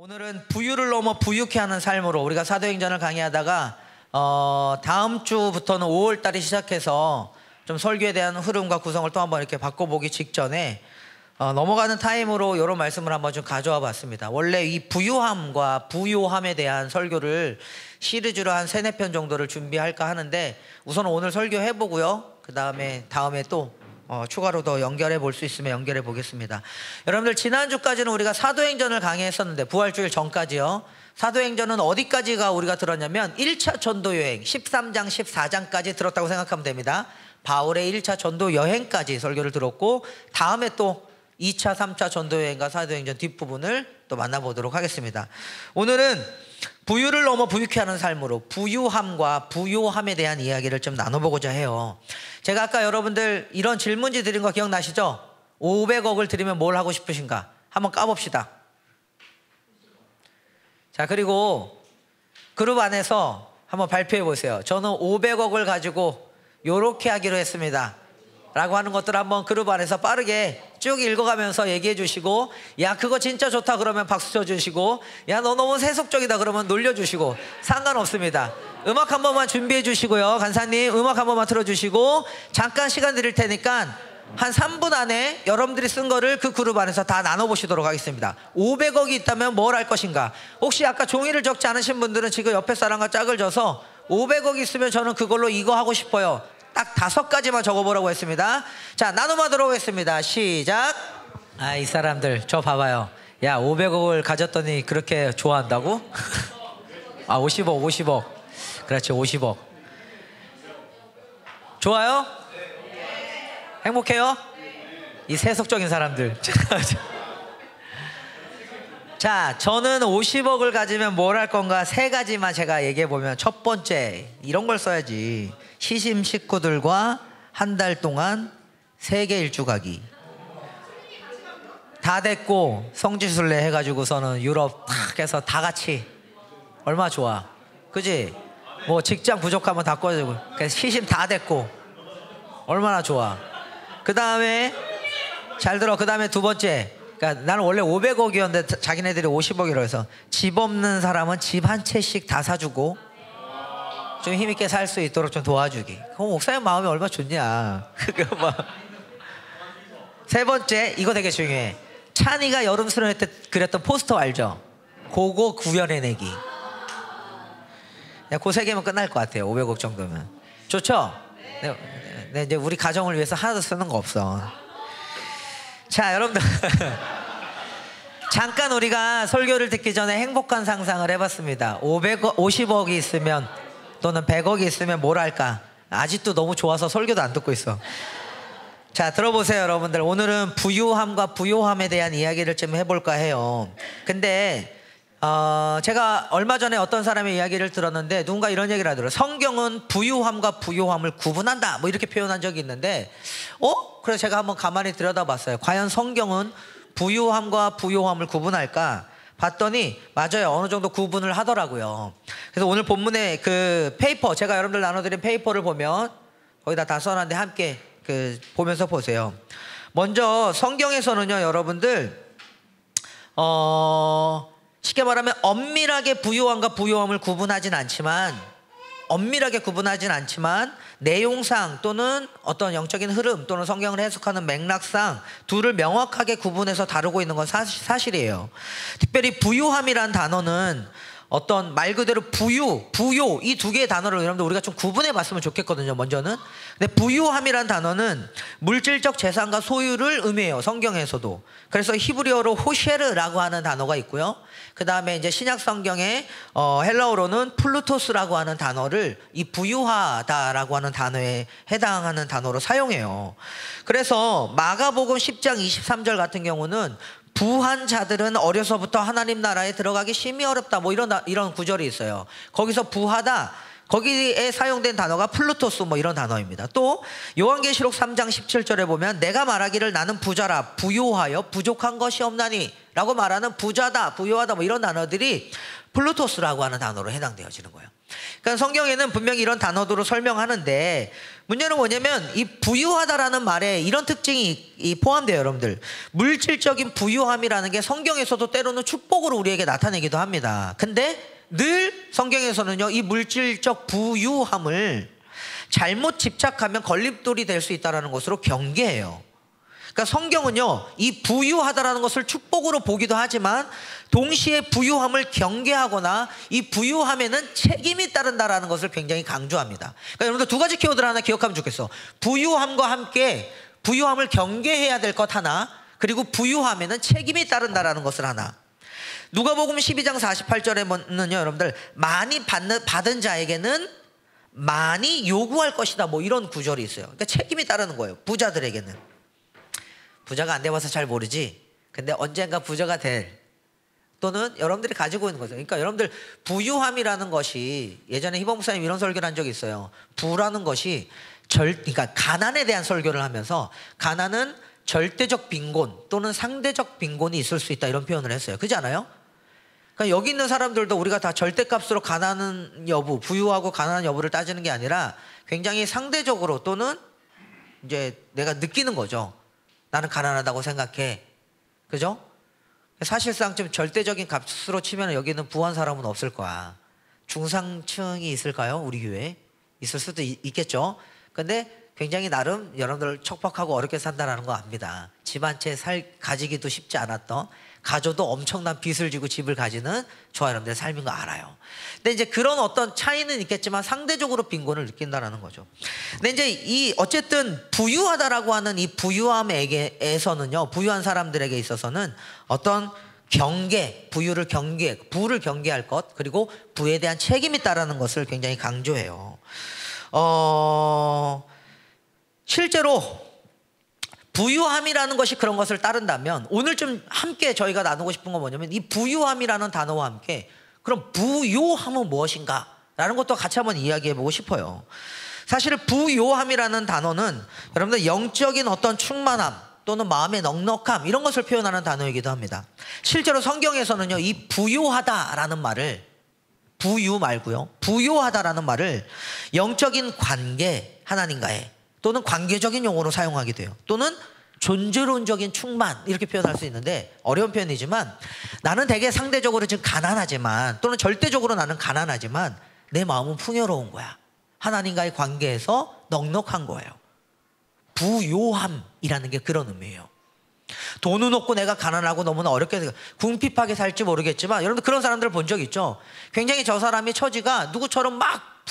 오늘은 부유를 넘어 부유케 하는 삶으로 우리가 사도행전을 강의하다가 다음 주부터는 5월 달에 시작해서 좀 설교에 대한 흐름과 구성을 또 한번 이렇게 바꿔보기 직전에 넘어가는 타임으로 이런 말씀을 한번 좀 가져와 봤습니다. 원래 이 부유함과 부요함에 대한 설교를 시리즈로 한 3-4편 정도를 준비할까 하는데 우선 오늘 설교해보고요. 그 다음에 또 추가로 더 연결해 볼 수 있으면 연결해 보겠습니다. 여러분들 지난주까지는 우리가 사도행전을 강의했었는데 부활주일 전까지요. 사도행전은 어디까지가 우리가 들었냐면 1차 전도여행 13장 14장까지 들었다고 생각하면 됩니다. 바울의 1차 전도여행까지 설교를 들었고 다음에 또 2차 3차 전도여행과 사도행전 뒷부분을 또 만나보도록 하겠습니다. 오늘은 부유를 넘어 부유케 하는 삶으로 부유함과 부요함에 대한 이야기를 좀 나눠보고자 해요. 제가 아까 여러분들 이런 질문지 드린 거 기억나시죠? 500억을 드리면 뭘 하고 싶으신가? 한번 까봅시다. 자, 그리고 그룹 안에서 한번 발표해 보세요. 저는 500억을 가지고 요렇게 하기로 했습니다 라고 하는 것들 한번 그룹 안에서 빠르게 쭉 읽어가면서 얘기해 주시고, 야 그거 진짜 좋다 그러면 박수 쳐주시고, 야 너 너무 세속적이다 그러면 놀려주시고, 상관없습니다. 음악 한 번만 준비해 주시고요. 간사님 음악 한 번만 틀어주시고 잠깐 시간 드릴 테니까 한 3분 안에 여러분들이 쓴 거를 그 그룹 안에서 다 나눠보시도록 하겠습니다. 500억이 있다면 뭘 할 것인가? 혹시 아까 종이를 적지 않으신 분들은 지금 옆에 사람과 짝을 져서 500억 있으면 저는 그걸로 이거 하고 싶어요, 딱 5가지만 적어보라고 했습니다. 자, 나눔하도록 하겠습니다. 시작. 이 사람들 저 봐봐요. 야 500억을 가졌더니 그렇게 좋아한다고? 50억 그렇지, 50억 좋아요? 행복해요? 이 세속적인 사람들. 자, 저는 50억을 가지면 뭘 할 건가 3가지만 제가 얘기해 보면, 첫 번째 이런 걸 써야지. 시심 식구들과 한 달 동안 세계 일주 가기. 다 됐고 성지순례 해가지고서는 유럽 탁 해서 다 같이. 얼마나 좋아, 그지? 뭐 직장 부족하면 다 꺼지고, 그래서 시심 다 됐고 얼마나 좋아. 그 다음에 잘 들어. 그 다음에 두 번째, 그러니까 나는 원래 500억이었는데 자기네들이 50억이라고 해서 집 없는 사람은 집 한 채씩 다 사주고 좀 힘있게 살 수 있도록 좀 도와주기. 그럼 목사님 마음이 얼마나 좋냐. 세 번째, 이거 되게 중요해. 찬이가 여름 수련회 때 그렸던 포스터 알죠? 그거 구현해내기. 그 3개면 끝날 것 같아요. 500억 정도면. 좋죠? 네, 이제 우리 가정을 위해서 하나도 쓰는 거 없어. 자, 여러분들 잠깐 우리가 설교를 듣기 전에 행복한 상상을 해봤습니다. 50억이 있으면 또는 100억이 있으면 뭘 할까? 아직도 너무 좋아서 설교도 안 듣고 있어. 자, 들어보세요 여러분들. 오늘은 부유함과 부요함에 대한 이야기를 좀 해볼까 해요. 근데 제가 얼마 전에 어떤 사람의 이야기를 들었는데 누군가 이런 얘기를 하더라고요. 성경은 부유함과 부요함을 구분한다 뭐 이렇게 표현한 적이 있는데 그래서 제가 한번 가만히 들여다봤어요. 과연 성경은 부유함과 부요함을 구분할까 봤더니 맞아요, 어느 정도 구분을 하더라고요. 그래서 오늘 본문의 그 페이퍼, 제가 여러분들 나눠드린 페이퍼를 보면 거기다 다 써놨는데 함께 보면서 보세요. 먼저 성경에서는요 여러분들 쉽게 말하면 엄밀하게 부유함과 부요함을 구분하진 않지만 내용상 또는 어떤 영적인 흐름 또는 성경을 해석하는 맥락상 둘을 명확하게 구분해서 다루고 있는 건 사실이에요. 특별히 부유함이란 단어는 어떤 말 그대로 부요 이 2개의 단어를 여러분들 우리가 좀 구분해 봤으면 좋겠거든요. 먼저는. 근데 부유함이란 단어는 물질적 재산과 소유를 의미해요, 성경에서도. 그래서 히브리어로 호셰르라고 하는 단어가 있고요. 그 다음에 이제 신약 성경에 헬라어로는 플루토스라고 하는 단어를 이 부유하다라고 하는 단어에 해당하는 단어로 사용해요. 그래서 마가복음 10장 23절 같은 경우는 부한 자들은 어려서부터 하나님 나라에 들어가기 심히 어렵다 뭐 이런 구절이 있어요. 거기서 부하다, 거기에 사용된 단어가 플루토스 뭐 이런 단어입니다. 또 요한계시록 3장 17절에 보면 내가 말하기를 나는 부자라 부요하여 부족한 것이 없나니 라고 말하는 부자다 부요하다 뭐 이런 단어들이 플루토스라고 하는 단어로 해당되어지는 거예요. 그러니까 성경에는 분명히 이런 단어들로 설명하는데 문제는 뭐냐면 이 부유하다라는 말에 이런 특징이 포함돼요. 여러분들, 물질적인 부유함이라는 게 성경에서도 때로는 축복으로 우리에게 나타내기도 합니다. 근데 늘 성경에서는요, 이 물질적 부유함을 잘못 집착하면 걸림돌이 될 수 있다는 것으로 경계해요. 그러니까 성경은요, 이 부유하다라는 것을 축복으로 보기도 하지만 동시에 부유함을 경계하거나 이 부유함에는 책임이 따른다라는 것을 굉장히 강조합니다. 그러니까 여러분들 두 가지 키워드를 하나 기억하면 좋겠어. 부유함과 함께 부유함을 경계해야 될 것 하나, 그리고 부유함에는 책임이 따른다라는 것을 하나. 누가복음 12장 48절에는요, 여러분들, 많이 받은 자에게는 많이 요구할 것이다 뭐 이런 구절이 있어요. 그러니까 책임이 따르는 거예요. 부자들에게는. 부자가 안 돼봐서 잘 모르지, 근데 언젠가 부자가 될, 또는 여러분들이 가지고 있는 거죠. 그러니까 여러분들, 부유함이라는 것이, 예전에 희범 목사님 이런 설교를 한 적이 있어요. 부라는 것이 그러니까 가난에 대한 설교를 하면서, 가난은 절대적 빈곤 또는 상대적 빈곤이 있을 수 있다 이런 표현을 했어요. 그렇지 않아요? 그러니까 여기 있는 사람들도 우리가 다 절대값으로 가난 여부, 부유하고 가난한 여부를 따지는 게 아니라 굉장히 상대적으로, 또는 이제 내가 느끼는 거죠. 나는 가난하다고 생각해. 그죠? 사실상 좀 절대적인 값으로 치면 여기는 부한 사람은 없을 거야. 중상층이 있을까요? 우리 교회에? 있을 수도 있겠죠. 근데 굉장히 나름 여러분들 척박하고 어렵게 산다는 거 압니다. 집 한 채 가지기도 쉽지 않았던, 가져도 엄청난 빚을 지고 집을 가지는 저와 여러분들의 삶인 거 알아요. 근데 이제 그런 어떤 차이는 있겠지만 상대적으로 빈곤을 느낀다는 거죠. 근데 이제 어쨌든 부유하다라고 하는 이 부유함에서는요, 부유한 사람들에게 있어서는 어떤 경계, 부를 경계할 것, 그리고 부에 대한 책임이 있다라는 것을 굉장히 강조해요. 실제로 부유함이라는 것이 그런 것을 따른다면, 오늘 좀 함께 저희가 나누고 싶은 건 뭐냐면, 이 부유함이라는 단어와 함께 그럼 부요함은 무엇인가 라는 것도 같이 한번 이야기해 보고 싶어요. 사실 부요함이라는 단어는 여러분들 영적인 어떤 충만함 또는 마음의 넉넉함 이런 것을 표현하는 단어이기도 합니다. 실제로 성경에서는요, 이 부요하다라는 말을, 부유 말고요, 부요하다라는 말을 영적인 관계, 하나님과의, 또는 관계적인 용어로 사용하게 돼요. 또는 존재론적인 충만 이렇게 표현할 수 있는데, 어려운 표현이지만 나는 되게 상대적으로 지금 가난하지만, 또는 절대적으로 나는 가난하지만 내 마음은 풍요로운 거야. 하나님과의 관계에서 넉넉한 거예요. 부요함이라는 게 그런 의미예요. 돈은 없고 내가 가난하고 너무나 어렵게 궁핍하게 살지 모르겠지만, 여러분들 그런 사람들 본 적 있죠? 굉장히 저 사람의 처지가 누구처럼 막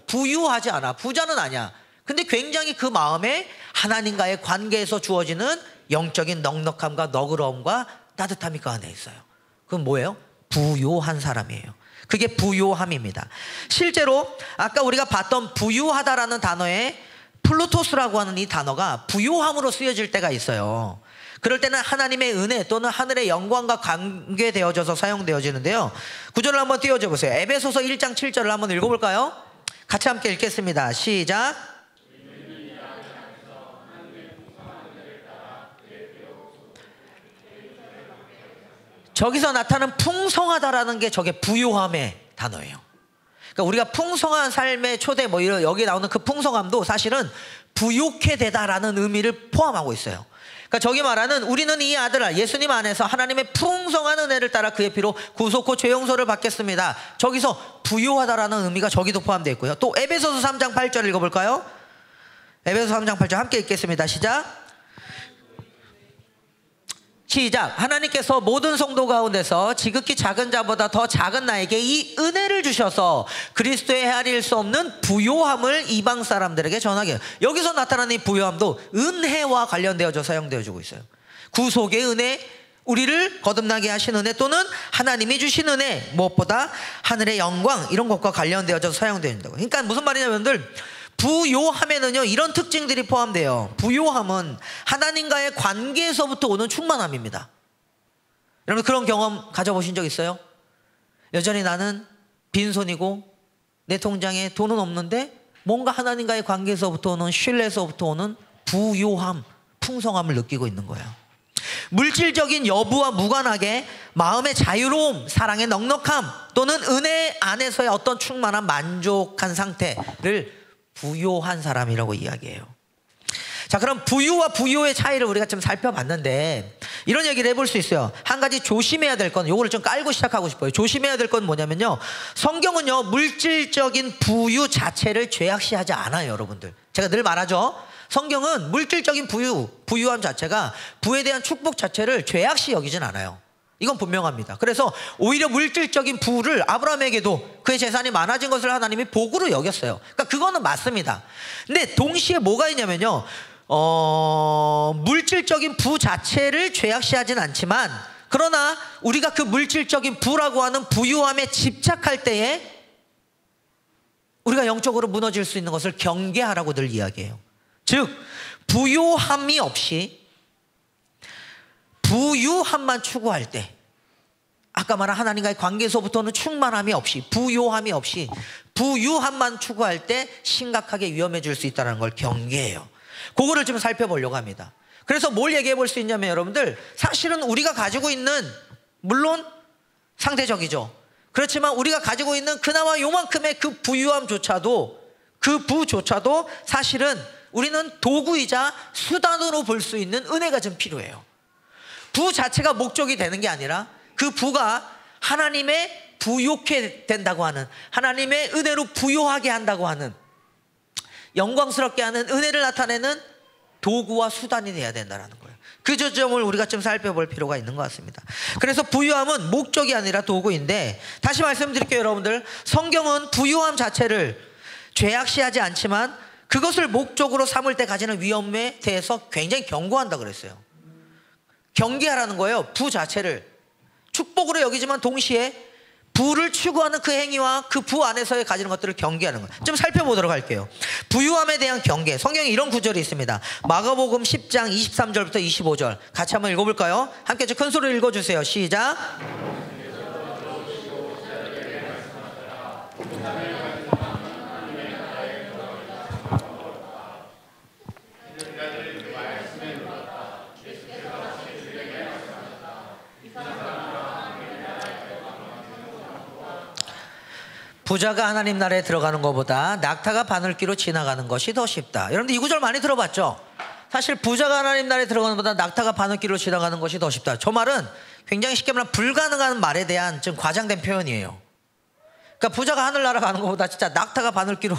부유하지 않아. 부자는 아니야. 근데 굉장히 그 마음에 하나님과의 관계에서 주어지는 영적인 넉넉함과 너그러움과 따뜻함이 그 안에 있어요. 그건 뭐예요? 부요한 사람이에요. 그게 부요함입니다. 실제로 아까 우리가 봤던 부유하다라는 단어에 플루토스라고 하는 이 단어가 부요함으로 쓰여질 때가 있어요. 그럴 때는 하나님의 은혜 또는 하늘의 영광과 관계되어져서 사용되어지는데요. 구절을 한번 띄워줘 보세요. 에베소서 1장 7절을 한번 읽어볼까요? 같이 함께 읽겠습니다. 시작. 저기서 나타나는 풍성하다라는 게 저게 부요함의 단어예요. 그러니까 우리가 풍성한 삶의 초대 뭐 이런, 여기 나오는 그 풍성함도 사실은 부요케 되다라는 의미를 포함하고 있어요. 그러니까 저기 말하는, 우리는 이 아들 예수님 안에서 하나님의 풍성한 은혜를 따라 그의 피로 구속고 죄 용서를 받겠습니다. 저기서 부요하다라는 의미가 저기도 포함되어 있고요. 또 에베소서 3장 8절 읽어볼까요? 에베소서 3장 8절 함께 읽겠습니다. 시작. 하나님께서 모든 성도 가운데서 지극히 작은 자보다 더 작은 나에게 이 은혜를 주셔서 그리스도의 헤아릴 수 없는 부요함을 이방 사람들에게 전하게 해요. 여기서 나타나는 이 부요함도 은혜와 관련되어져 사용되어지고 있어요. 구속의 은혜, 우리를 거듭나게 하신 은혜, 또는 하나님이 주신 은혜, 무엇보다 하늘의 영광, 이런 것과 관련되어져서 사용된다고. 그러니까 무슨 말이냐면, 부요함에는요 이런 특징들이 포함돼요. 부요함은 하나님과의 관계에서부터 오는 충만함입니다. 여러분 그런 경험 가져보신 적 있어요? 여전히 나는 빈손이고 내 통장에 돈은 없는데 뭔가 하나님과의 관계에서부터 오는 신뢰에서부터 오는 부요함, 풍성함을 느끼고 있는 거예요. 물질적인 여부와 무관하게 마음의 자유로움, 사랑의 넉넉함 또는 은혜 안에서의 어떤 충만한 만족한 상태를 부요한 사람이라고 이야기해요. 자, 그럼 부유와 부요의 차이를 우리가 좀 살펴봤는데 이런 얘기를 해볼 수 있어요. 한 가지 조심해야 될 건, 요거를 좀 깔고 시작하고 싶어요. 조심해야 될 건 뭐냐면요, 성경은요 물질적인 부유 자체를 죄악시하지 않아요. 여러분들, 제가 늘 말하죠, 성경은 물질적인 부유함 자체가, 부에 대한 축복 자체를 죄악시 여기진 않아요. 이건 분명합니다. 그래서 오히려 물질적인 부를 아브라함에게도 그의 재산이 많아진 것을 하나님이 복으로 여겼어요. 그러니까 그거는 맞습니다. 근데 동시에 뭐가 있냐면요, 물질적인 부 자체를 죄악시하진 않지만, 그러나 우리가 그 물질적인 부라고 하는 부유함에 집착할 때에 우리가 영적으로 무너질 수 있는 것을 경계하라고 늘 이야기해요. 즉 부요함이 없이 부유함만 추구할 때, 아까 말한 하나님과의 관계에서부터는 충만함이 없이, 부요함이 없이 부유함만 추구할 때 심각하게 위험해질 수 있다는 걸 경계해요. 그거를 좀 살펴보려고 합니다. 그래서 뭘 얘기해 볼 수 있냐면, 여러분들, 사실은 우리가 가지고 있는, 물론 상대적이죠, 그렇지만 우리가 가지고 있는 그나마 요만큼의 그 부유함조차도, 그 부조차도 사실은 우리는 도구이자 수단으로 볼 수 있는 은혜가 좀 필요해요. 부 자체가 목적이 되는 게 아니라 그 부가 하나님의 부요케 된다고 하는, 하나님의 은혜로 부요하게 한다고 하는, 영광스럽게 하는, 은혜를 나타내는 도구와 수단이 돼야 된다는 거예요. 그 점을 우리가 좀 살펴볼 필요가 있는 것 같습니다. 그래서 부유함은 목적이 아니라 도구인데, 다시 말씀드릴게요. 여러분들, 성경은 부유함 자체를 죄악시하지 않지만 그것을 목적으로 삼을 때 가지는 위험에 대해서 굉장히 경고한다 그랬어요. 경계하라는 거예요. 부 자체를 축복으로 여기지만 동시에 부를 추구하는 그 행위와 그 부 안에서의 가지는 것들을 경계하는 거예요. 좀 살펴보도록 할게요. 부유함에 대한 경계, 성경에 이런 구절이 있습니다. 마가복음 10장 23절부터 25절 같이 한번 읽어볼까요? 함께 큰 소리로 읽어주세요. 시작. 부자가 하나님 나라에 들어가는 것보다 낙타가 바늘귀로 지나가는 것이 더 쉽다. 여러분들 이 구절 많이 들어봤죠? 사실 부자가 하나님 나라에 들어가는 것보다 낙타가 바늘귀로 지나가는 것이 더 쉽다. 저 말은 굉장히 쉽게 말하면 불가능한 말에 대한 좀 과장된 표현이에요. 그러니까 부자가 하늘나라 가는 것보다 진짜 낙타가 바늘귀로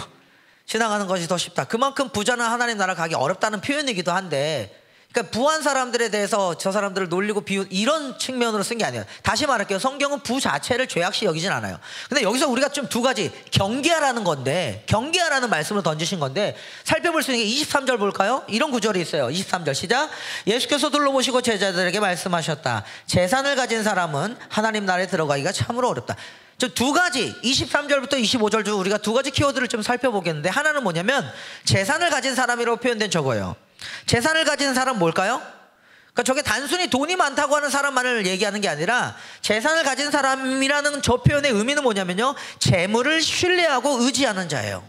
지나가는 것이 더 쉽다. 그만큼 부자는 하나님 나라 가기 어렵다는 표현이기도 한데, 그러니까 부한 사람들에 대해서 저 사람들을 놀리고 이런 측면으로 쓴 게 아니에요. 다시 말할게요. 성경은 부 자체를 죄악시 여기진 않아요. 근데 여기서 우리가 좀 두 가지 경계하라는 건데, 경계하라는 말씀을 던지신 건데, 살펴볼 수 있는 게 23절 볼까요? 이런 구절이 있어요. 23절 시작. 예수께서 둘러보시고 제자들에게 말씀하셨다. 재산을 가진 사람은 하나님 나라에 들어가기가 참으로 어렵다. 저 두 가지, 23절부터 25절 중 우리가 두 가지 키워드를 좀 살펴보겠는데, 하나는 뭐냐면 재산을 가진 사람이라고 표현된 저거예요. 재산을 가진 사람 뭘까요? 그러니까 저게 단순히 돈이 많다고 하는 사람만을 얘기하는 게 아니라, 재산을 가진 사람이라는 저 표현의 의미는 뭐냐면요, 재물을 신뢰하고 의지하는 자예요.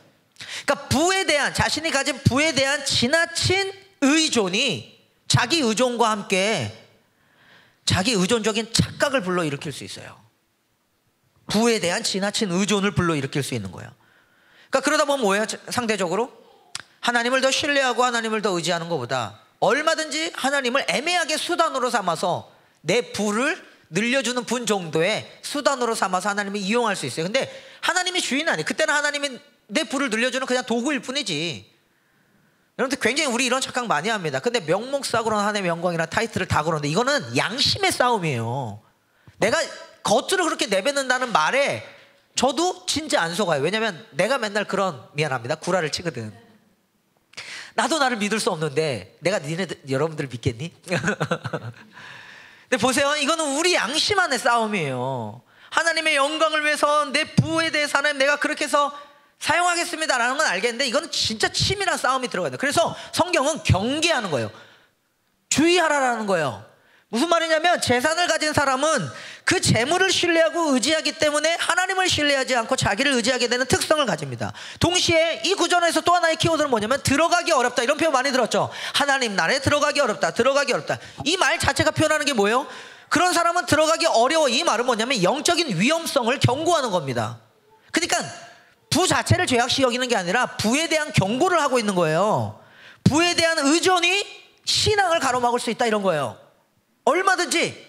그러니까 부에 대한, 자신이 가진 부에 대한 지나친 의존이 자기 의존과 함께 자기 의존적인 착각을 불러일으킬 수 있어요. 부에 대한 지나친 의존을 불러일으킬 수 있는 거예요. 그러니까 그러다 보면 뭐예요? 상대적으로 하나님을 더 신뢰하고 하나님을 더 의지하는 것보다 얼마든지 하나님을 애매하게 수단으로 삼아서 내 부를 늘려주는 분 정도의 수단으로 삼아서 하나님을 이용할 수 있어요. 근데 하나님이 주인은 아니에요. 그때는 하나님이 내 부를 늘려주는 그냥 도구일 뿐이지. 여러분들 굉장히 우리 이런 착각 많이 합니다. 근데 명목 싸구로는 하나님의 영광이나 타이틀을 다 그러는데, 이거는 양심의 싸움이에요. 내가 겉으로 그렇게 내뱉는다는 말에 저도 진짜 안 속아요. 왜냐면 내가 맨날 그런, 미안합니다, 구라를 치거든. 나도 나를 믿을 수 없는데 내가 여러분들을 믿겠니? 근데 보세요, 이거는 우리 양심 안의 싸움이에요. 하나님의 영광을 위해서 내 부에 대해서 하나님 내가 그렇게 해서 사용하겠습니다라는 건 알겠는데, 이거는 진짜 치밀한 싸움이 들어가야 돼요. 그래서 성경은 경계하는 거예요. 주의하라라는 거예요. 무슨 말이냐면 재산을 가진 사람은 그 재물을 신뢰하고 의지하기 때문에 하나님을 신뢰하지 않고 자기를 의지하게 되는 특성을 가집니다. 동시에 이 구절에서 또 하나의 키워드는 뭐냐면 들어가기 어렵다, 이런 표현 많이 들었죠. 하나님 나라에 들어가기 어렵다, 들어가기 어렵다. 이 말 자체가 표현하는 게 뭐예요? 그런 사람은 들어가기 어려워. 이 말은 뭐냐면 영적인 위험성을 경고하는 겁니다. 그러니까 부 자체를 죄악시 여기는 게 아니라 부에 대한 경고를 하고 있는 거예요. 부에 대한 의존이 신앙을 가로막을 수 있다, 이런 거예요. 얼마든지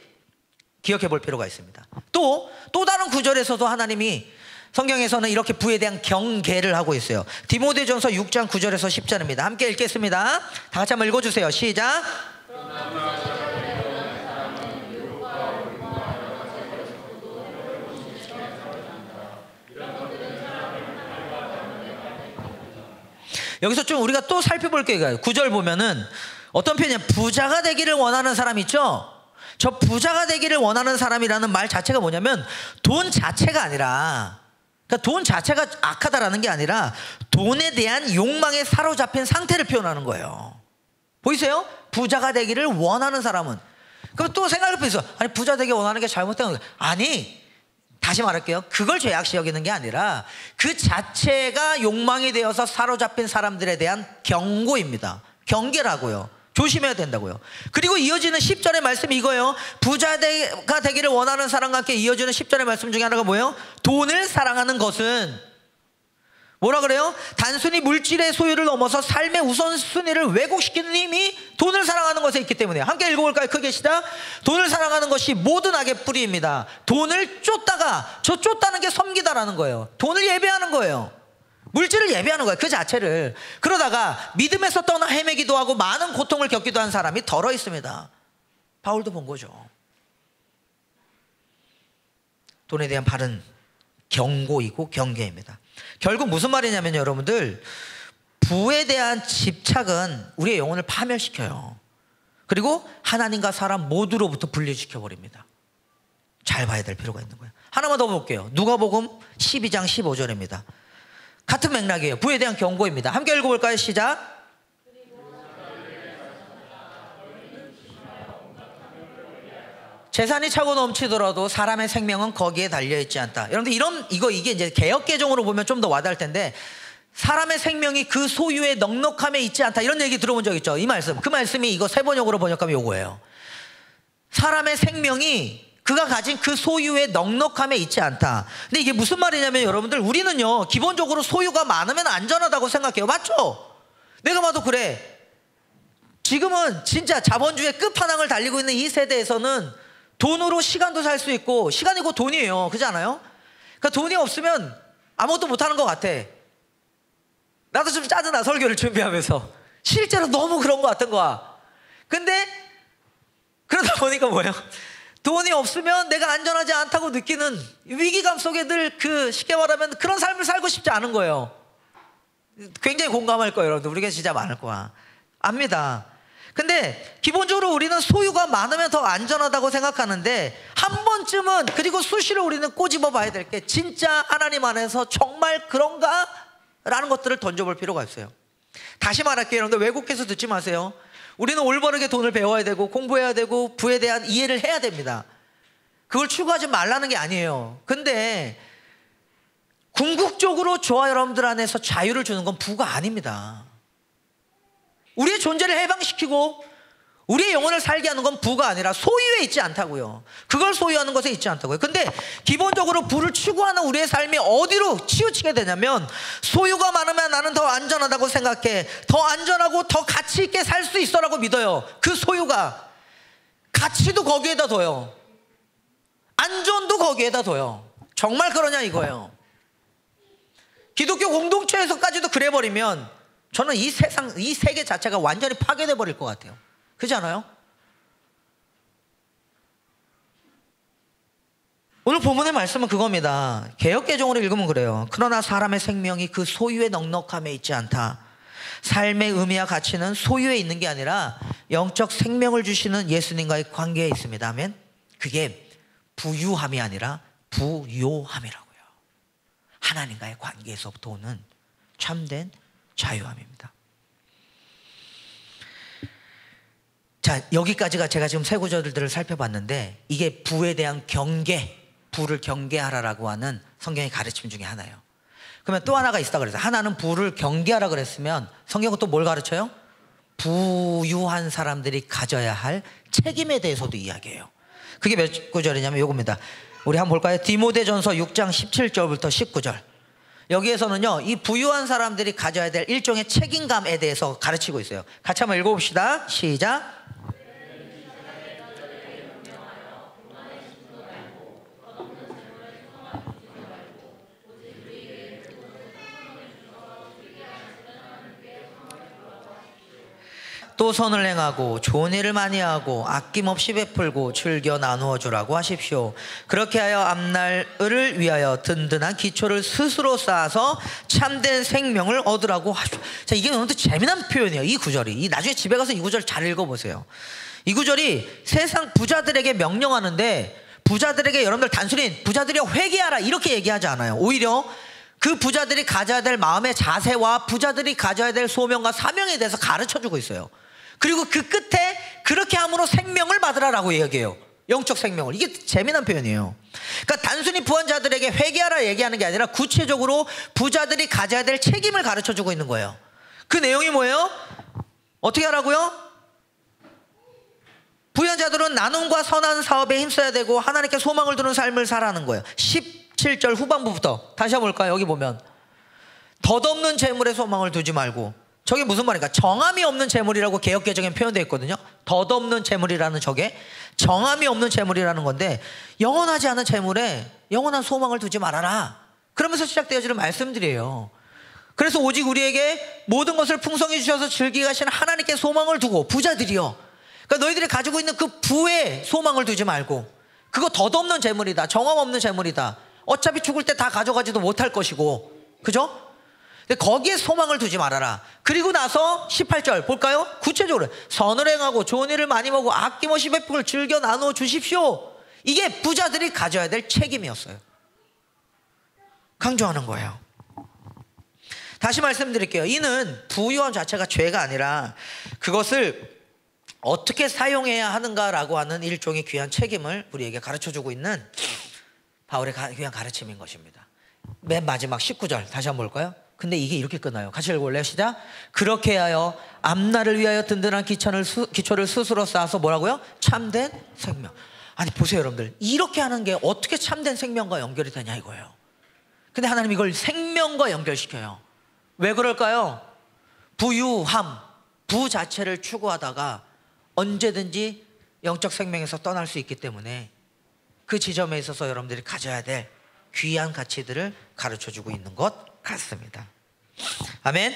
기억해 볼 필요가 있습니다. 또 다른 구절에서도 하나님이 성경에서는 이렇게 부에 대한 경계를 하고 있어요. 디모데전서 6장 9절에서 10절입니다. 함께 읽겠습니다. 다 같이 한번 읽어주세요. 시작. 여기서 좀 우리가 또 살펴볼 게 9절 보면은 어떤 표현이냐, 부자가 되기를 원하는 사람 있죠. 저 부자가 되기를 원하는 사람이라는 말 자체가 뭐냐면 돈 자체가 아니라, 그러니까 돈 자체가 악하다라는 게 아니라 돈에 대한 욕망에 사로잡힌 상태를 표현하는 거예요. 보이세요? 부자가 되기를 원하는 사람은. 그럼 또 생각해 보세요. 아니 부자 되기 원하는 게 잘못된 거예요. 아니, 다시 말할게요. 그걸 죄악시 여기는 게 아니라 그 자체가 욕망이 되어서 사로잡힌 사람들에 대한 경고입니다. 경계라고요. 조심해야 된다고요. 그리고 이어지는 10절의 말씀이 이거예요. 부자가 되기를 원하는 사람과 함께 이어지는 10절의 말씀 중에 하나가 뭐예요? 돈을 사랑하는 것은 뭐라 그래요? 단순히 물질의 소유를 넘어서 삶의 우선순위를 왜곡시키는 힘이 돈을 사랑하는 것에 있기 때문에. 함께 읽어볼까요? 크게 시작. 돈을 사랑하는 것이 모든 악의 뿌리입니다. 돈을 쫓다가, 저 쫓다는 게 섬기다라는 거예요. 돈을 예배하는 거예요. 물질을 예배하는 거예요, 그 자체를. 그러다가 믿음에서 떠나 헤매기도 하고 많은 고통을 겪기도 한 사람이 덜어 있습니다. 바울도 본 거죠. 돈에 대한 바른 경고이고 경계입니다. 결국 무슨 말이냐면 여러분들, 부에 대한 집착은 우리의 영혼을 파멸시켜요. 그리고 하나님과 사람 모두로부터 분리시켜 버립니다. 잘 봐야 될 필요가 있는 거예요. 하나만 더 볼게요. 누가복음 12장 15절입니다. 같은 맥락이에요. 부에 대한 경고입니다. 함께 읽어볼까요? 시작. 재산이 차고 넘치더라도 사람의 생명은 거기에 달려있지 않다. 여러분들 이게 이제 개역개정으로 보면 좀 더 와닿을 텐데, 사람의 생명이 그 소유의 넉넉함에 있지 않다, 이런 얘기 들어본 적 있죠? 이 말씀, 그 말씀이 이거 세번역으로 번역하면 요거예요. 사람의 생명이 그가 가진 그 소유의 넉넉함에 있지 않다. 근데 이게 무슨 말이냐면 여러분들, 우리는요 기본적으로 소유가 많으면 안전하다고 생각해요. 맞죠? 내가 봐도 그래. 지금은 진짜 자본주의의 끝판왕을 달리고 있는 이 세대에서는 돈으로 시간도 살 수 있고, 시간이 곧 돈이에요. 그렇지 않아요? 그러니까 돈이 없으면 아무것도 못하는 것 같아. 나도 좀 짜증나, 설교를 준비하면서. 실제로 너무 그런 것 같은 거야. 근데 그러다 보니까 뭐예요? 돈이 없으면 내가 안전하지 않다고 느끼는 위기감 속에 늘 쉽게 말하면 그런 삶을 살고 싶지 않은 거예요. 굉장히 공감할 거예요, 여러분들. 우리가 진짜 많을 거야. 압니다. 근데 기본적으로 우리는 소유가 많으면 더 안전하다고 생각하는데, 한 번쯤은, 그리고 수시로 우리는 꼬집어 봐야 될 게, 진짜 하나님 안에서 정말 그런가? 라는 것들을 던져볼 필요가 있어요. 다시 말할게요, 여러분들. 왜곡해서 듣지 마세요. 우리는 올바르게 돈을 배워야 되고 공부해야 되고 부에 대한 이해를 해야 됩니다. 그걸 추구하지 말라는 게 아니에요. 근데 궁극적으로 저와 여러분들 안에서 자유를 주는 건 부가 아닙니다. 우리의 존재를 해방시키고 우리의 영혼을 살게 하는 건 부가 아니라 소유에 있지 않다고요. 그걸 소유하는 것에 있지 않다고요. 근데 기본적으로 부를 추구하는 우리의 삶이 어디로 치우치게 되냐면, 소유가 많으면 나는 더 안전하다고 생각해, 더 안전하고 더 가치 있게 살 수 있어라고 믿어요. 그 소유가 가치도 거기에다 둬요. 안전도 거기에다 둬요. 정말 그러냐 이거예요. 기독교 공동체에서까지도 그래버리면 저는 이 세계 자체가 완전히 파괴돼 버릴 것 같아요. 그렇지 않아요? 오늘 본문의 말씀은 그겁니다. 개역개정으로 읽으면 그래요. 그러나 사람의 생명이 그 소유의 넉넉함에 있지 않다. 삶의 의미와 가치는 소유에 있는 게 아니라 영적 생명을 주시는 예수님과의 관계에 있습니다. 아멘. 그게 부유함이 아니라 부요함이라고요. 하나님과의 관계에서부터 오는 참된 자유함입니다. 자, 여기까지가 제가 지금 세 구절들을 살펴봤는데 이게 부에 대한 경계, 부를 경계하라라고 하는 성경의 가르침 중에 하나예요. 그러면 또 하나가 있다 그랬어요. 하나는 부를 경계하라 그랬으면 성경은 또 뭘 가르쳐요? 부유한 사람들이 가져야 할 책임에 대해서도 이야기해요. 그게 몇 구절이냐면 요겁니다. 우리 한번 볼까요? 디모데전서 6장 17절부터 19절. 여기에서는요, 이 부유한 사람들이 가져야 될 일종의 책임감에 대해서 가르치고 있어요. 같이 한번 읽어봅시다. 시작. 또 선을 행하고 좋은 일을 많이 하고 아낌없이 베풀고 즐겨 나누어 주라고 하십시오. 그렇게 하여 앞날을 위하여 든든한 기초를 스스로 쌓아서 참된 생명을 얻으라고 하십시오. 자, 이게 너무 재미난 표현이에요. 이 구절이. 나중에 집에 가서 이 구절 잘 읽어보세요. 이 구절이 세상 부자들에게 명령하는데, 부자들에게 여러분들 단순히 부자들이 회개하라 이렇게 얘기하지 않아요. 오히려 그 부자들이 가져야 될 마음의 자세와 부자들이 가져야 될 소명과 사명에 대해서 가르쳐주고 있어요. 그리고 그 끝에 그렇게 함으로 생명을 받으라라고 얘기해요. 영적 생명을. 이게 재미난 표현이에요. 그러니까 단순히 부한 자들에게 회개하라 얘기하는 게 아니라 구체적으로 부자들이 가져야 될 책임을 가르쳐주고 있는 거예요. 그 내용이 뭐예요? 어떻게 하라고요? 부유한 자들은 나눔과 선한 사업에 힘써야 되고 하나님께 소망을 두는 삶을 살아가는 거예요. 17절 후반부부터 다시 한번 볼까요? 여기 보면 덧없는 재물에 소망을 두지 말고, 저게 무슨 말인가? 정함이 없는 재물이라고 개역개정에 표현되어 있거든요. 덧없는 재물이라는 저게 정함이 없는 재물이라는 건데, 영원하지 않은 재물에 영원한 소망을 두지 말아라, 그러면서 시작되어지는 말씀들이에요. 그래서 오직 우리에게 모든 것을 풍성히 주셔서 즐기게 하시는 하나님께 소망을 두고, 부자들이요, 그러니까 너희들이 가지고 있는 그 부에 소망을 두지 말고, 그거 덧없는 재물이다, 정함 없는 재물이다, 어차피 죽을 때 다 가져가지도 못할 것이고, 그죠? 거기에 소망을 두지 말아라. 그리고 나서 18절 볼까요? 구체적으로 선을 행하고 좋은 일을 많이 먹고 아낌없이 베풀고 즐겨 나누어 주십시오. 이게 부자들이 가져야 될 책임이었어요. 강조하는 거예요. 다시 말씀드릴게요. 이는 부유함 자체가 죄가 아니라 그것을 어떻게 사용해야 하는가라고 하는 일종의 귀한 책임을 우리에게 가르쳐주고 있는 바울의 귀한 가르침인 것입니다. 맨 마지막 19절 다시 한번 볼까요? 근데 이게 이렇게 끝나요. 같이 읽어볼래요? 시작. 그렇게 하여 앞날을 위하여 든든한 기초를 스스로 쌓아서 뭐라고요? 참된 생명. 아니 보세요 여러분들, 이렇게 하는 게 어떻게 참된 생명과 연결이 되냐 이거예요. 근데 하나님 이걸 생명과 연결시켜요. 왜 그럴까요? 부유함, 부 자체를 추구하다가 언제든지 영적 생명에서 떠날 수 있기 때문에 그 지점에 있어서 여러분들이 가져야 될 귀한 가치들을 가르쳐주고 있는 것 같습니다. 아멘.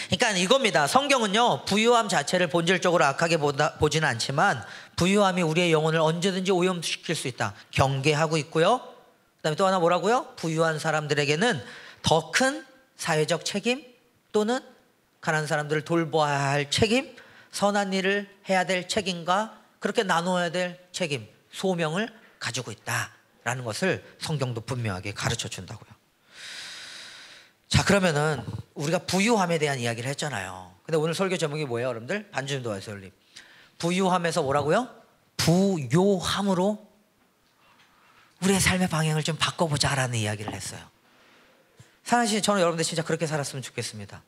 그러니까 이겁니다. 성경은요, 부유함 자체를 본질적으로 악하게 보지는 않지만 부유함이 우리의 영혼을 언제든지 오염시킬 수 있다, 경계하고 있고요. 그 다음에 또 하나 뭐라고요? 부유한 사람들에게는 더 큰 사회적 책임, 또는 가난한 사람들을 돌봐야 할 책임, 선한 일을 해야 될 책임과 그렇게 나누어야 될 책임, 소명을 가지고 있다라는 것을 성경도 분명하게 가르쳐 준다고요. 자, 그러면은 우리가 부유함에 대한 이야기를 했잖아요. 근데 오늘 설교 제목이 뭐예요 여러분들? 반주 좀 도와주세요. 부유함에서 뭐라고요? 부요함으로 우리의 삶의 방향을 좀 바꿔보자라는 이야기를 했어요. 사실 저는 여러분들 진짜 그렇게 살았으면 좋겠습니다.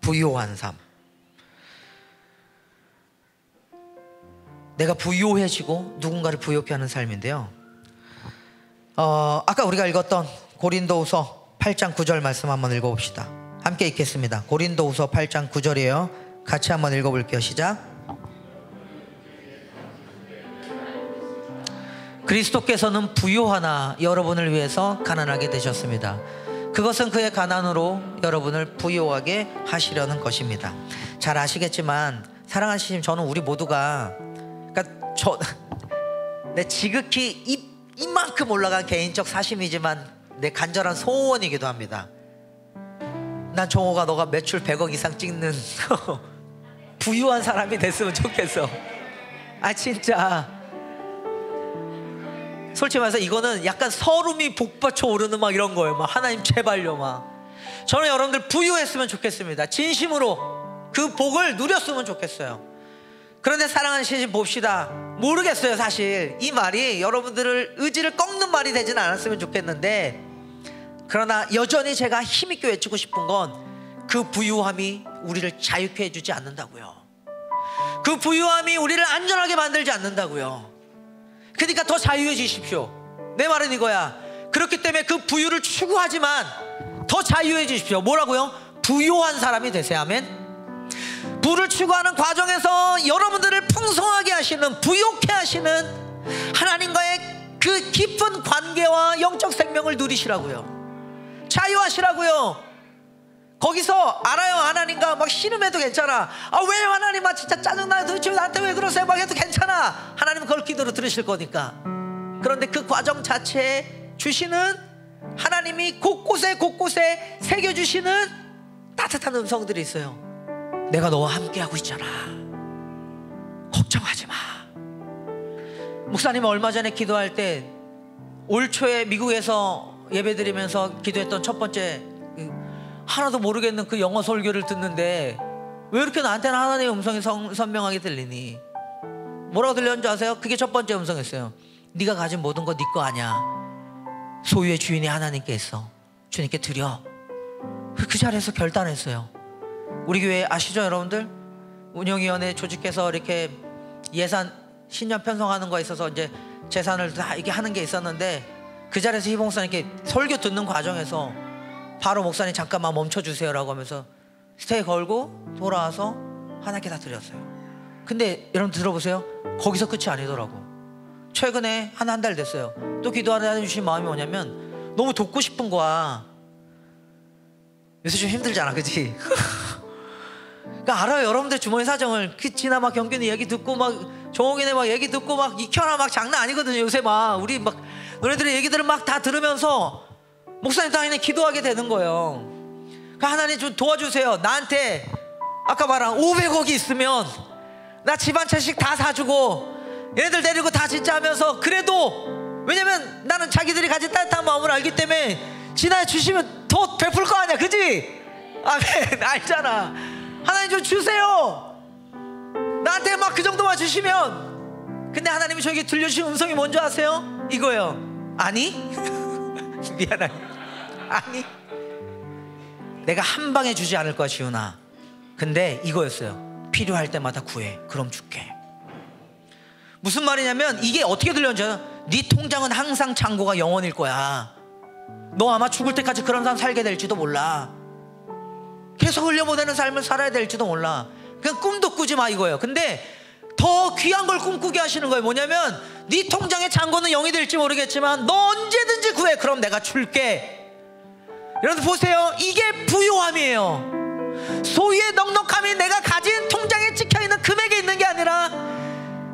부요한 삶. 내가 부요해지고 누군가를 부요케 하는 삶인데요. 아까 우리가 읽었던 고린도후서 8장 9절 말씀 한번 읽어봅시다. 함께 읽겠습니다. 고린도후서 8장 9절이에요. 같이 한번 읽어볼게요. 시작. 그리스도께서는 부요하나 여러분을 위해서 가난하게 되셨습니다. 그것은 그의 가난으로 여러분을 부요하게 하시려는 것입니다. 잘 아시겠지만 사랑하시는 저는 우리 모두가, 그러니까 내 지극히 이만큼 올라간 개인적 사심이지만 내 간절한 소원이기도 합니다. 난 정호가 너가 매출 100억 이상 찍는 부유한 사람이 됐으면 좋겠어. 아 진짜 솔직히 말해서 이거는 약간 서름이 복받쳐 오르는 막 이런 거예요. 막 하나님 제발요 막. 저는 여러분들 부유했으면 좋겠습니다. 진심으로 그 복을 누렸으면 좋겠어요. 그런데 사랑하는 시신 봅시다. 모르겠어요. 사실 이 말이 여러분들을 의지를 꺾는 말이 되진 않았으면 좋겠는데, 그러나 여전히 제가 힘있게 외치고 싶은 건 그 부유함이 우리를 자유케 해주지 않는다고요. 그 부유함이 우리를 안전하게 만들지 않는다고요. 그러니까 더 자유해지십시오. 내 말은 이거야. 그렇기 때문에 그 부유를 추구하지만 더 자유해지십시오. 뭐라고요? 부유한 사람이 되세요. 아멘. 부를 추구하는 과정에서 여러분들을 풍성하게 하시는, 부유케 하시는 하나님과의 그 깊은 관계와 영적 생명을 누리시라고요. 자유하시라고요. 거기서 알아요. 하나님과 막 씨름해도 괜찮아. 아, 왜 하나님, 진짜 짜증나요. 도대체 나한테 왜 그러세요? 막 해도 괜찮아. 하나님은 그걸 기도로 들으실 거니까. 그런데 그 과정 자체에 주시는, 하나님이 곳곳에 새겨주시는 따뜻한 음성들이 있어요. 내가 너와 함께하고 있잖아. 걱정하지 마. 목사님은 얼마 전에 기도할 때 올 초에 미국에서 예배드리면서 기도했던 첫 번째, 하나도 모르겠는 그 영어 설교를 듣는데 왜 이렇게 나한테는 하나님의 음성이 선명하게 들리니? 뭐라고 들렸는지 아세요? 그게 첫 번째 음성이었어요. 네가 가진 모든 거 네 거 아니야. 소유의 주인이 하나님께 있어. 주님께 드려. 그 자리에서 결단했어요. 우리 교회 아시죠, 여러분들? 운영위원회 조직해서 이렇게 예산 신년 편성하는 거에 있어서 이제 재산을 다 이렇게 하는 게 있었는데, 그 자리에서 희봉사님께 설교 듣는 과정에서 바로 목사님 잠깐만 멈춰주세요라고 하면서 스테이 걸고 돌아와서 하나님께 다 드렸어요. 근데 여러분 들어보세요. 거기서 끝이 아니더라고. 최근에 한 달 됐어요. 또 기도하는 주신 마음이 뭐냐면, 너무 돕고 싶은 거야. 요새 좀 힘들잖아, 그치? 그러니까 알아요. 여러분들 주머니 사정을. 지나 막 경균이 얘기 듣고, 막 정옥이네 막 얘기 듣고, 막 익혀나 막 장난 아니거든요. 요새 막 우리 막 너네들의 얘기들을 막 다 들으면서 목사님 당연히 기도하게 되는 거예요. 그러니까 하나님 좀 도와주세요. 나한테 아까 말한 500억이 있으면 나 집 한 채씩 다 사주고 얘네들 데리고 다 진짜 하면서, 그래도 왜냐면 나는 자기들이 가진 따뜻한 마음을 알기 때문에 지나에 주시면 더 베풀 거 아니야, 그지? 아멘. 알잖아. 하나님 좀 주세요. 나한테 막 그 정도만 주시면. 근데 하나님이 저에게 들려주신 음성이 뭔지 아세요? 이거예요. 아니 미안해. 아니, 내가 한 방에 주지 않을 거야, 지훈아. 근데 이거였어요. 필요할 때마다 구해. 그럼 줄게. 무슨 말이냐면, 이게 어떻게 들렸는지 알아요? 네 통장은 항상 잔고가 영원일 거야. 너 아마 죽을 때까지 그런 삶 살게 될지도 몰라. 계속 흘려보내는 삶을 살아야 될지도 몰라. 그냥 꿈도 꾸지 마, 이거예요. 근데 더 귀한 걸 꿈꾸게 하시는 거예요. 뭐냐면, 네 통장의 잔고는 0이 될지 모르겠지만 너 언제든지 구해. 그럼 내가 줄게. 여러분 보세요. 이게 부유함이에요. 소유의 넉넉함이 내가 가진 통장에 찍혀있는 금액에 있는 게 아니라,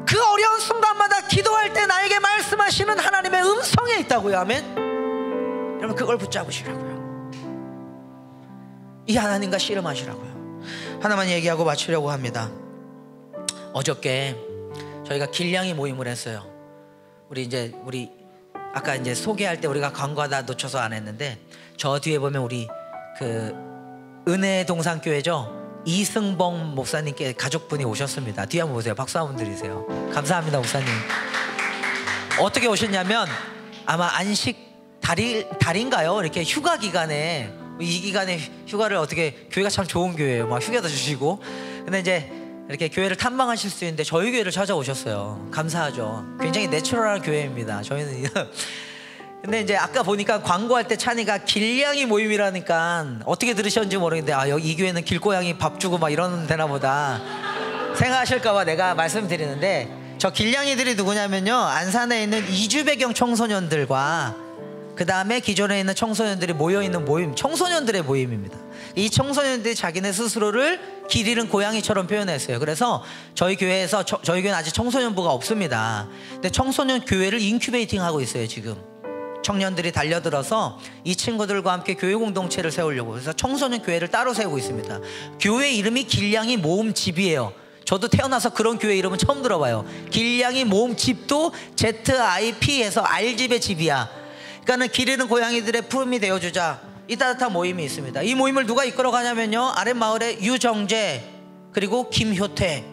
그 어려운 순간마다 기도할 때 나에게 말씀하시는 하나님의 음성에 있다고요. 아멘. 여러분 그걸 붙잡으시라고요. 이 하나님과 씨름하시라고요. 하나만 얘기하고 마치려고 합니다. 어저께 저희가 길냥이 모임을 했어요. 우리 아까 이제 소개할 때 우리가 광고하다 놓쳐서 안 했는데, 저 뒤에 보면 우리 그 은혜 동산교회죠, 이승봉 목사님께 가족분이 오셨습니다. 뒤에 한번 보세요. 박수 한번 드리세요. 감사합니다, 목사님. 어떻게 오셨냐면, 아마 안식 달인가요? 이렇게 휴가 기간에, 이 기간에 휴가를 어떻게, 교회가 참 좋은 교회예요. 막 휴가도 주시고. 근데 이제 이렇게 교회를 탐방하실 수 있는데 저희 교회를 찾아오셨어요. 감사하죠. 굉장히 내추럴한 교회입니다. 저희는. 근데 이제 아까 보니까 광고할 때 찬이가 길냥이 모임이라니까 어떻게 들으셨는지 모르겠는데, 아, 여기 이 교회는 길고양이 밥 주고 막 이러는 데나 보다 생각하실까봐 내가 말씀드리는데, 저 길냥이들이 누구냐면요, 안산에 있는 이주배경 청소년들과 그 다음에 기존에 있는 청소년들이 모여있는 모임, 청소년들의 모임입니다. 이 청소년들이 자기네 스스로를 길 잃은 고양이처럼 표현했어요. 그래서 저희 교회에서 저희 교회는 아직 청소년부가 없습니다. 근데 청소년 교회를 인큐베이팅 하고 있어요. 지금 청년들이 달려들어서 이 친구들과 함께 교회 공동체를 세우려고, 그래서 청소년 교회를 따로 세우고 있습니다. 교회 이름이 길냥이 모음집이에요. 저도 태어나서 그런 교회 이름은 처음 들어봐요. 길냥이 모음집도 ZIP에서 R집의 집이야. 그러니까는 길 잃은 고양이들의 푸름이 되어주자, 이 따뜻한 모임이 있습니다. 이 모임을 누가 이끌어 가냐면요, 아랫마을에 유정재 그리고 김효태,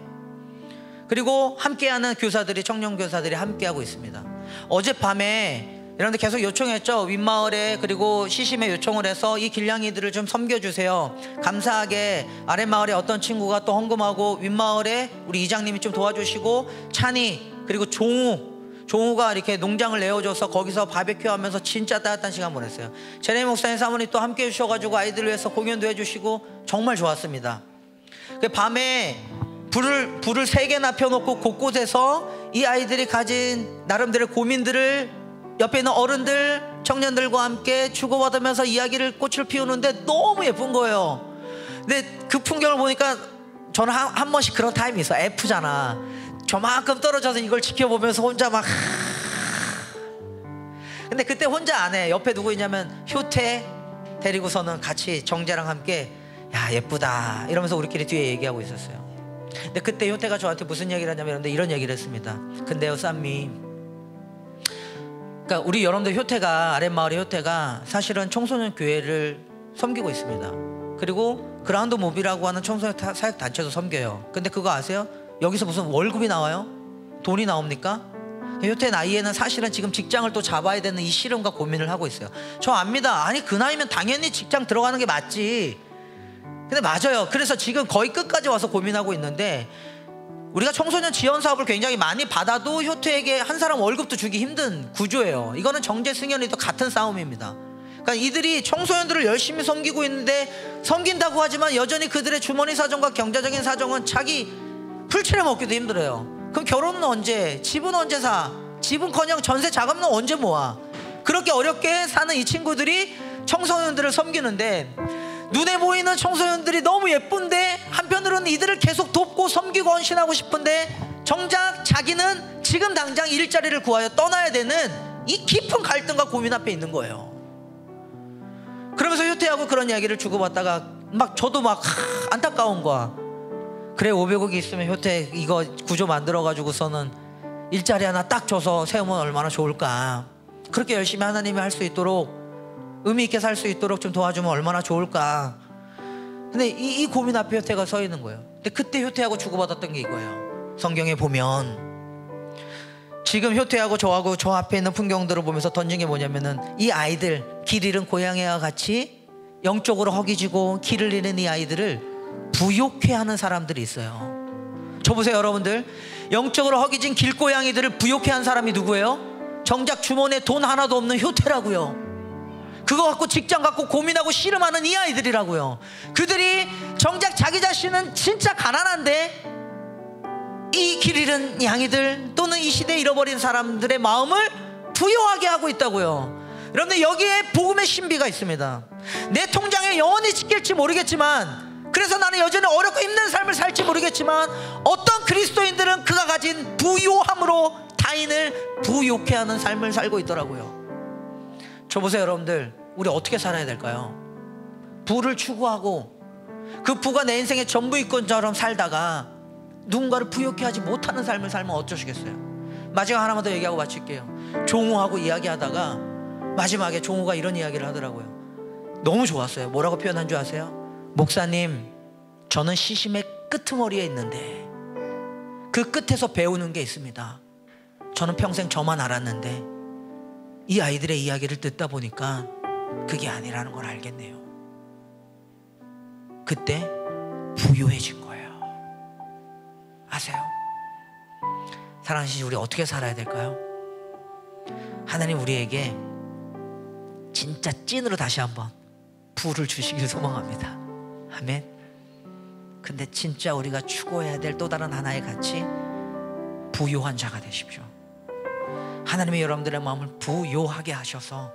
그리고 함께하는 교사들이, 청년 교사들이 함께하고 있습니다. 어젯밤에 여러분들 계속 요청했죠. 윗마을에 그리고 시심에 요청을 해서 이 길냥이들을 좀 섬겨주세요. 감사하게 아랫마을에 어떤 친구가 또 헌금하고 윗마을에 우리 이장님이 좀 도와주시고 찬이 그리고 종우가 이렇게 농장을 내어줘서 거기서 바베큐 하면서 진짜 따뜻한 시간 보냈어요. 제레미 목사님 사모님 또 함께 해주셔가지고 아이들을 위해서 공연도 해주시고 정말 좋았습니다. 밤에 불을 3개나 펴놓고 곳곳에서 이 아이들이 가진 나름대로의 고민들을 옆에 있는 어른들, 청년들과 함께 주고받으면서 이야기를, 꽃을 피우는데 너무 예쁜 거예요. 근데 그 풍경을 보니까 저는 한 번씩 그런 타임이 있어. F잖아. 저만큼 떨어져서 이걸 지켜보면서 혼자 막 근데 그때 혼자 안 해. 옆에 누구 있냐면 효태 데리고서는 같이 정재랑 함께 야 예쁘다 이러면서 우리끼리 뒤에 얘기하고 있었어요. 근데 그때 효태가 저한테 무슨 얘기를 하냐면 이런 얘기를 했습니다. 근데요 쌈미, 그러니까 우리 여러분들 효태가, 아랫마을의 효태가 사실은 청소년 교회를 섬기고 있습니다. 그리고 그라운드 모비라고 하는 청소년 사역 단체도 섬겨요. 근데 그거 아세요? 여기서 무슨 월급이 나와요? 돈이 나옵니까? 효태 나이에는 사실은 지금 직장을 또 잡아야 되는 이 시름과 고민을 하고 있어요. 저 압니다. 아니 그 나이면 당연히 직장 들어가는 게 맞지. 근데 맞아요. 그래서 지금 거의 끝까지 와서 고민하고 있는데, 우리가 청소년 지원 사업을 굉장히 많이 받아도 효태에게 한 사람 월급도 주기 힘든 구조예요. 이거는 정재 승연이도 같은 싸움입니다. 그러니까 이들이 청소년들을 열심히 섬기고 있는데, 섬긴다고 하지만 여전히 그들의 주머니 사정과 경제적인 사정은 자기 풀칠해 먹기도 힘들어요. 그럼 결혼은 언제? 집은 언제 사? 집은커녕 전세 자금은 언제 모아? 그렇게 어렵게 사는 이 친구들이 청소년들을 섬기는데, 눈에 보이는 청소년들이 너무 예쁜데 한편으로는 이들을 계속 돕고 섬기고 헌신하고 싶은데 정작 자기는 지금 당장 일자리를 구하여 떠나야 되는 이 깊은 갈등과 고민 앞에 있는 거예요. 그러면서 효태하고 그런 이야기를 주고받다가 막 저도 막 안타까운 거야. 그래 500억이 있으면 효태 이거 구조 만들어가지고서는 일자리 하나 딱 줘서 세우면 얼마나 좋을까. 그렇게 열심히 하나님이 할 수 있도록, 의미 있게 살 수 있도록 좀 도와주면 얼마나 좋을까. 근데 이 고민 앞에 효태가 서 있는 거예요. 근데 그때 효태하고 주고받았던 게 이거예요. 성경에 보면 지금 효태하고 저하고 저 앞에 있는 풍경들을 보면서 던진 게 뭐냐면은, 이 아이들, 길 잃은 고양이와 같이 영적으로 허기지고 길을 잃은 이 아이들을 부욕해 하는 사람들이 있어요. 저 보세요 여러분들, 영적으로 허기진 길고양이들을 부욕해 한 사람이 누구예요? 정작 주머니에 돈 하나도 없는 효태라고요. 그거 갖고 직장 갖고 고민하고 씨름하는 이 아이들이라고요. 그들이 정작 자기 자신은 진짜 가난한데 이 길 잃은 양이들 또는 이 시대에 잃어버린 사람들의 마음을 부여하게 하고 있다고요. 여러분들 여기에 복음의 신비가 있습니다. 내 통장에 영원히 찍힐지 모르겠지만, 그래서 나는 여전히 어렵고 힘든 삶을 살지 모르겠지만, 어떤 그리스도인들은 그가 가진 부요함으로 타인을 부욕해 하는 삶을 살고 있더라고요. 저 보세요 여러분들, 우리 어떻게 살아야 될까요? 부를 추구하고 그 부가 내 인생의 전부인 것처럼 살다가 누군가를 부욕해 하지 못하는 삶을 살면 어쩌시겠어요? 마지막 하나만 더 얘기하고 마칠게요. 종우하고 이야기하다가 마지막에 종우가 이런 이야기를 하더라고요. 너무 좋았어요. 뭐라고 표현한 줄 아세요? 목사님, 저는 시심의 끄트머리에 있는데 그 끝에서 배우는 게 있습니다. 저는 평생 저만 알았는데 이 아이들의 이야기를 듣다 보니까 그게 아니라는 걸 알겠네요. 그때 부유해진 거예요. 아세요? 사랑하시는 우리 어떻게 살아야 될까요? 하나님 우리에게 진짜 찐으로 다시 한번 부를 주시길 소망합니다. 아멘. 근데 진짜 우리가 추구해야 될 또 다른 하나의 가치, 부요한 자가 되십시오. 하나님이 여러분들의 마음을 부요하게 하셔서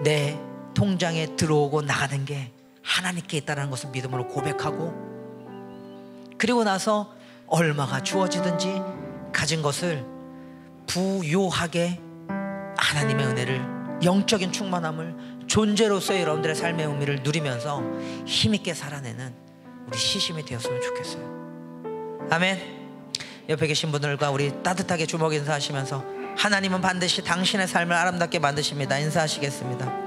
내 통장에 들어오고 나가는 게 하나님께 있다는 것을 믿음으로 고백하고, 그리고 나서 얼마가 주어지든지 가진 것을 부요하게 하나님의 은혜를, 영적인 충만함을, 존재로서의 여러분들의 삶의 의미를 누리면서 힘있게 살아내는 우리 시심이 되었으면 좋겠어요. 아멘. 옆에 계신 분들과 우리 따뜻하게 주먹 인사하시면서, 하나님은 반드시 당신의 삶을 아름답게 만드십니다. 인사하시겠습니다.